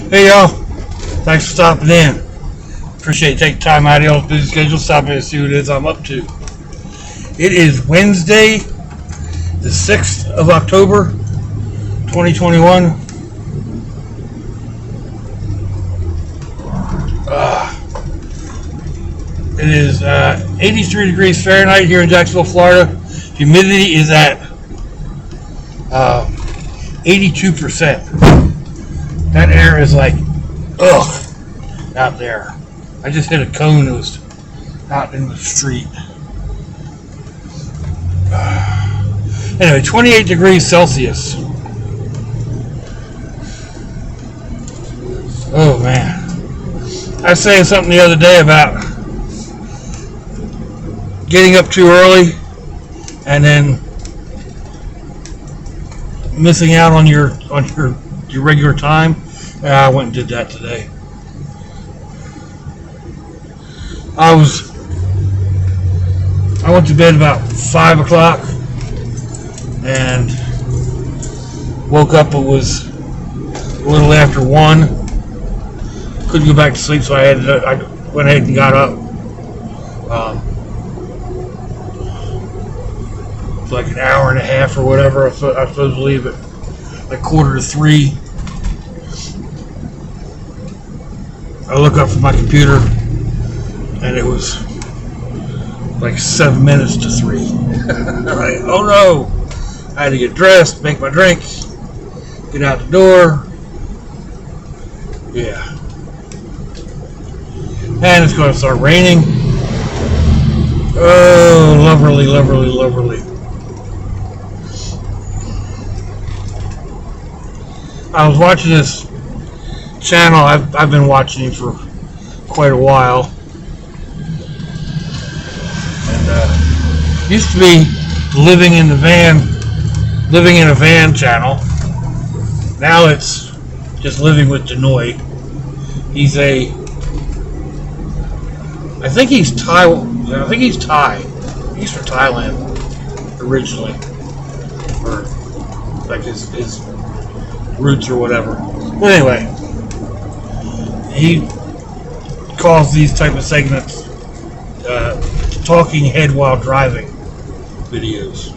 Hey y'all, thanks for stopping in. Appreciate you taking time out of y'all's busy schedule, stopping in to see what it is I'm up to. It is Wednesday, the 6th of October, 2021. It is 83 degrees Fahrenheit here in Jacksonville, Florida. Humidity is at 82%. That air is like, ugh, out there. I just hit a cone that was out in the street. Anyway, 28 degrees Celsius. Oh man. I was saying something the other day about getting up too early and then missing out on your regular time. I went and did that today. I went to bed about 5 o'clock and woke up. It was a little after 1. Couldn't go back to sleep, so I went ahead and got up. It's like an hour and a half or whatever. I was supposed to leave at like 2:45. I look up from my computer and it was like 7 minutes to 3. Like, oh no! I had to get dressed, make my drinks, get out the door. Yeah. And it's going to start raining. Oh, lovely, lovely, lovely. I was watching this channel. I've been watching him for quite a while. And used to be living in a van channel. Now it's just living with Denoy. I think he's Thai. He's from Thailand originally, or like his roots or whatever. But anyway, he calls these type of segments talking head while driving videos.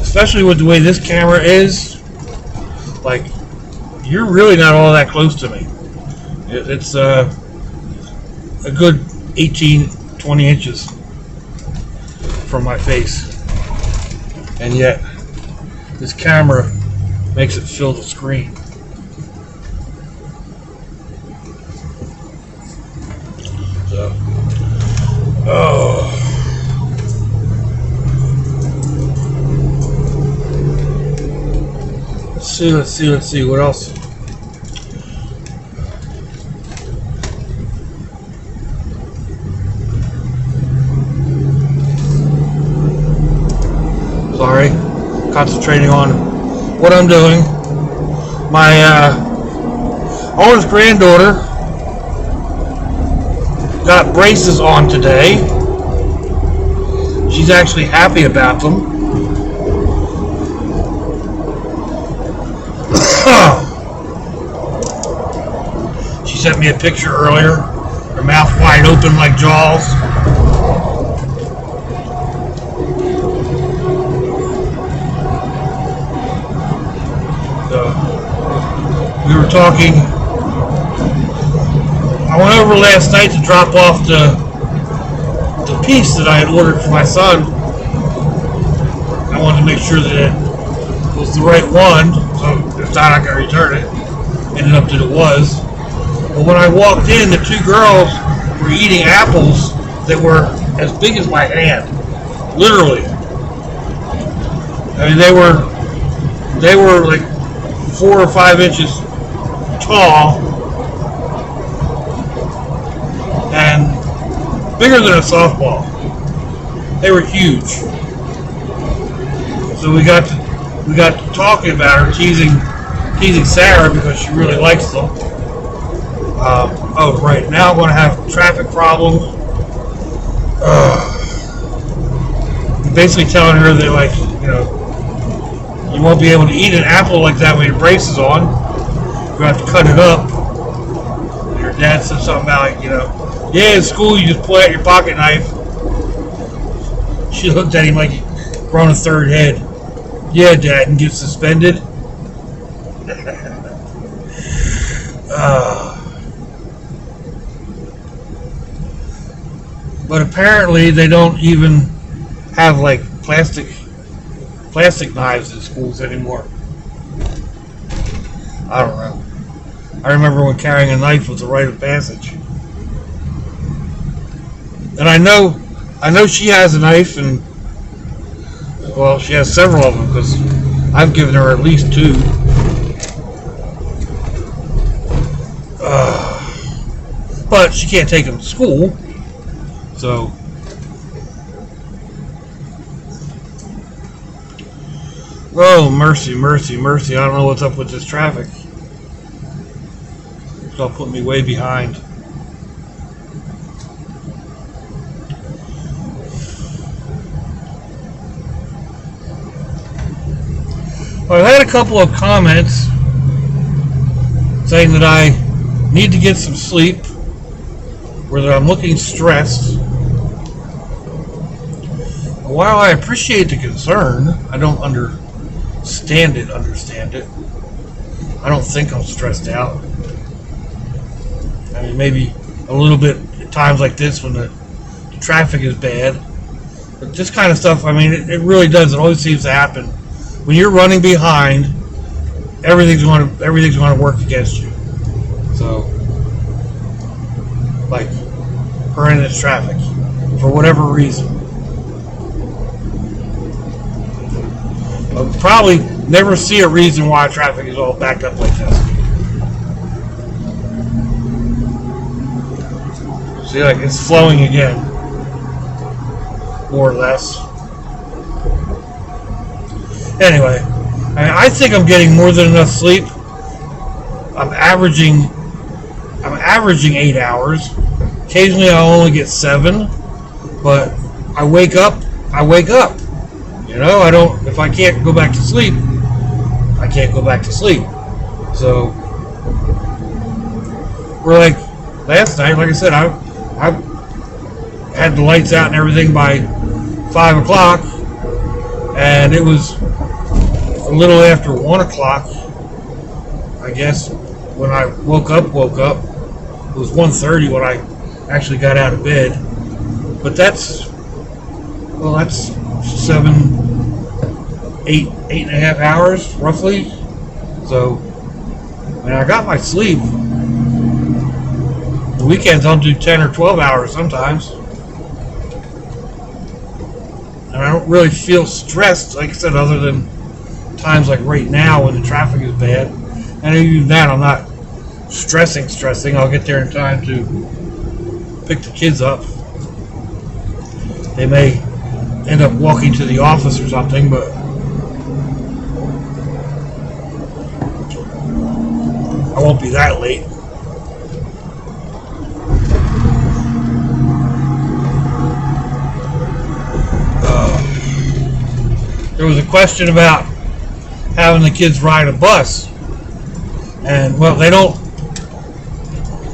Especially with the way this camera is, like, you're really not all that close to me. It's a good 18-20 inches from my face, and yet this camera makes it fill the screen. So, let's see what else. Sorry, concentrating on what I'm doing. My oldest granddaughter got braces on today. She's actually happy about them. She sent me a picture earlier, her mouth wide open like Jaws. We were talking. I went over last night to drop off the piece that I had ordered for my son. I wanted to make sure that it was the right one, so if not, I could return it. Ended up that it was. But when I walked in, the two girls were eating apples that were as big as my hand, literally. I mean, they were like 4 or 5 inches tall and bigger than a softball. They were huge. So we got to talking about her, teasing Sarah because she really likes them. Oh, right, now I'm going to have traffic problems. Basically telling her that, like, You won't be able to eat an apple like that with your braces on. You have to cut it up. Your dad said something about, yeah, in school you just pull out your pocket knife. She looked at him like he'd grown a third head. Yeah, Dad, and get suspended. But apparently they don't even have like plastic knives in schools anymore. I don't know. I remember when carrying a knife was a rite of passage. And I know she has a knife, and well, she has several of them because I've given her at least 2. But she can't take them to school, so oh, mercy, mercy, mercy. I don't know what's up with this traffic. It's gonna put me way behind. Well, I had a couple of comments saying that I need to get some sleep, or that I'm looking stressed. While I appreciate the concern, I don't understand it. I don't think I'm stressed out. I mean, maybe a little bit at times like this when the traffic is bad. But this kind of stuff, I mean, it really does. It always seems to happen. When you're running behind, everything's going to work against you. So, like horrendous traffic for whatever reason. I'll probably never see a reason why traffic is all backed up like this. See, like it's flowing again, more or less. Anyway, I think I'm getting more than enough sleep. I'm averaging 8 hours. Occasionally I only get 7, but I wake up. I don't, if I can't go back to sleep, I can't go back to sleep. So, we're like, last night, like I said, I had the lights out and everything by 5 o'clock, and it was a little after 1 o'clock, I guess, when I woke up. It was 1:30 when I actually got out of bed. But that's 8.5 hours, roughly. So, I got my sleep. The weekends I'll do 10 or 12 hours sometimes. And I don't really feel stressed, like I said, other than times like right now when the traffic is bad. And even that, I'm not stressing. I'll get there in time to pick the kids up. They may end up walking to the office or something, but I won't be that late. There was a question about having the kids ride a bus, and well, they don't.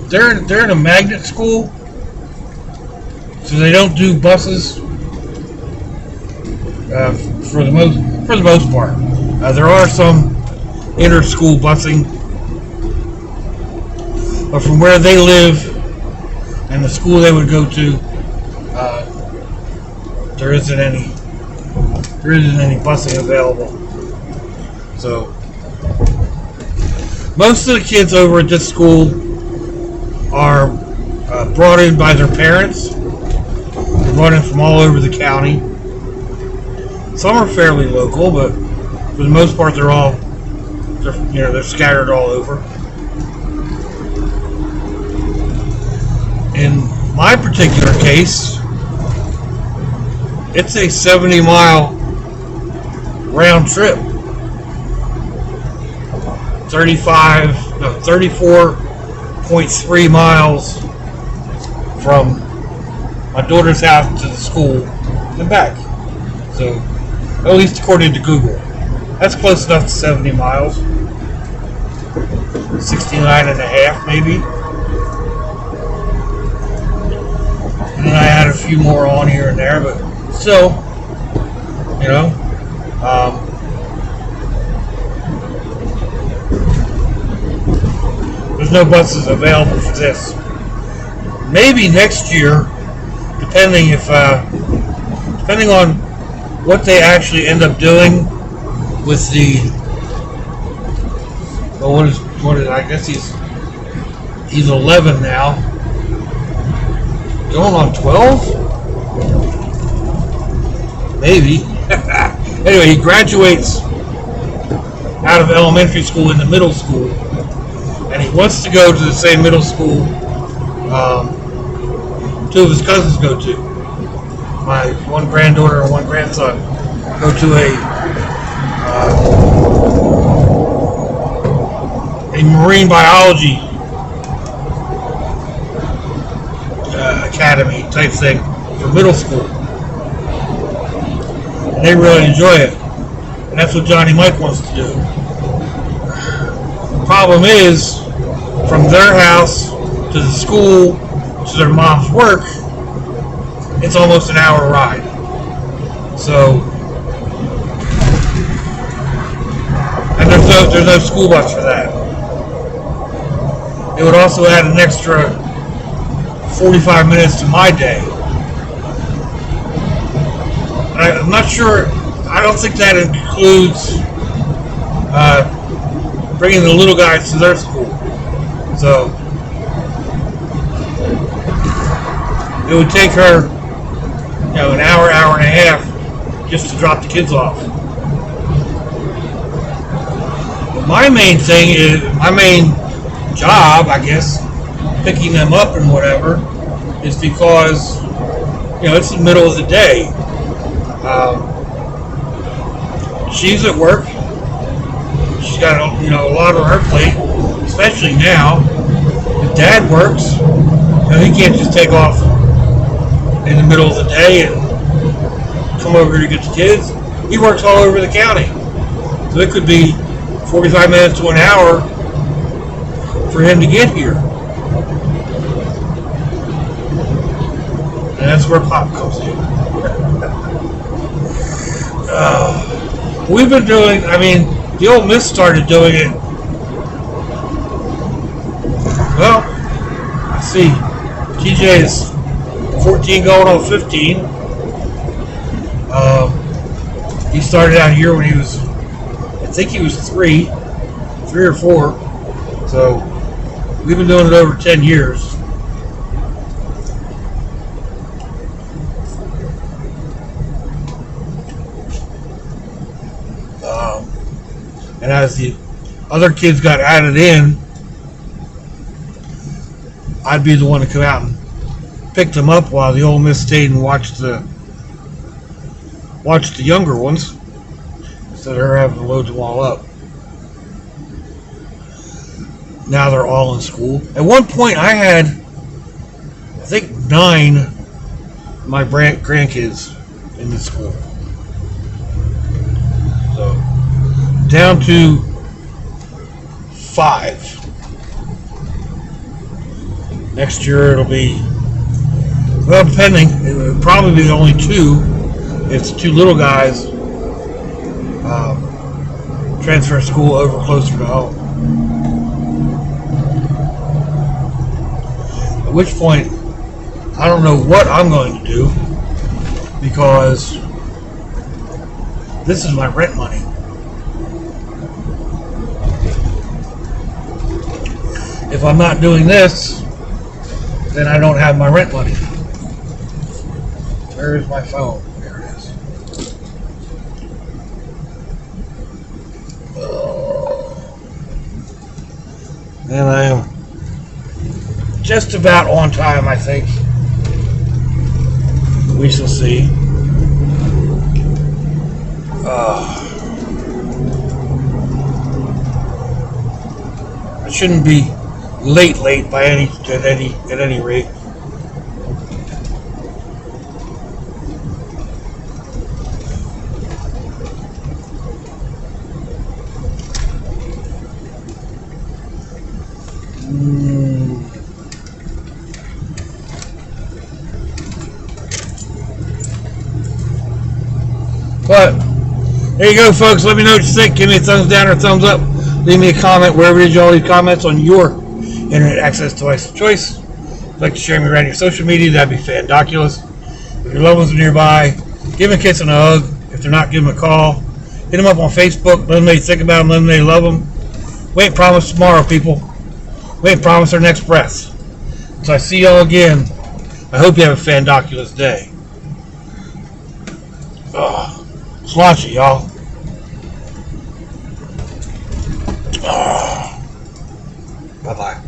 They're in a magnet school, so they don't do buses for the most part. There are some inter-school busing, but from where they live and the school they would go to, there isn't any busing available. So most of the kids over at this school are brought in by their parents. They're brought in from all over the county. Some are fairly local, but for the most part, they're scattered all over. In my particular case, it's a 70-mile round trip. 34.3 miles from my daughter's house to the school and back. So, at least according to Google. That's close enough to 70 miles. 69 and a half, maybe. And then I had a few more on here and there, but still, you know, there's no buses available for this. Maybe next year, depending on what they actually end up doing with the. Well, what is? I guess he's 11 now. Going on 12? Maybe. Anyway, he graduates out of elementary school into middle school, and he wants to go to the same middle school two of his cousins go to. My one granddaughter and one grandson go to a marine biology academy type thing for middle school, and they really enjoy it, and that's what Johnny Mike wants to do. The problem is, from their house to the school to their mom's work, it's almost an hour ride. So, and there's no school bus for that. It would also add an extra 45 minutes to my day. I'm not sure. I don't think that includes bringing the little guys to their school. So it would take her, an hour and a half just to drop the kids off. But my main job, I guess, picking them up and whatever, is because, it's the middle of the day. She's at work. She's got, a lot on her plate, especially now. If Dad works, he can't just take off in the middle of the day and come over here to get the kids. He works all over the county. So it could be 45 minutes to an hour for him to get here. And that's where Pop comes in. We've been doing, the Ole Miss started doing it. Well, let's see. TJ is 14 going on 15. He started out here when he was, I think he was 3 or 4. So we've been doing it over 10 years. And as the other kids got added in, I'd be the one to come out and pick them up while the Ole Miss stayed and watched the younger ones instead of her having to load them all up. Now they're all in school. At one point, I had, I think, 9 of my grandkids in this school. So, down to 5. Next year it'll be, well, depending, it would probably be only 2 if the 2 little guys transfer school over closer to home. At which point, I don't know what I'm going to do, because this is my rent money. If I'm not doing this, then I don't have my rent money. Where is my phone? There it is. And I am just about on time, I think. We shall see. I shouldn't be late by at any rate. But there you go, folks. Let me know what you think. Give me a thumbs down or a thumbs up. Leave me a comment wherever it is you all leave comments on your internet access device of choice. If you'd like to share me around your social media, that'd be fandoculous. If your loved ones are nearby, give them a kiss and a hug. If they're not, give them a call. Hit them up on Facebook. Let them know you think about them. Let them know you love them. We ain't promised tomorrow, people. We ain't promised our next breath. So I see y'all again. I hope you have a fandoculous day. Sloshy, y'all. Bye-bye.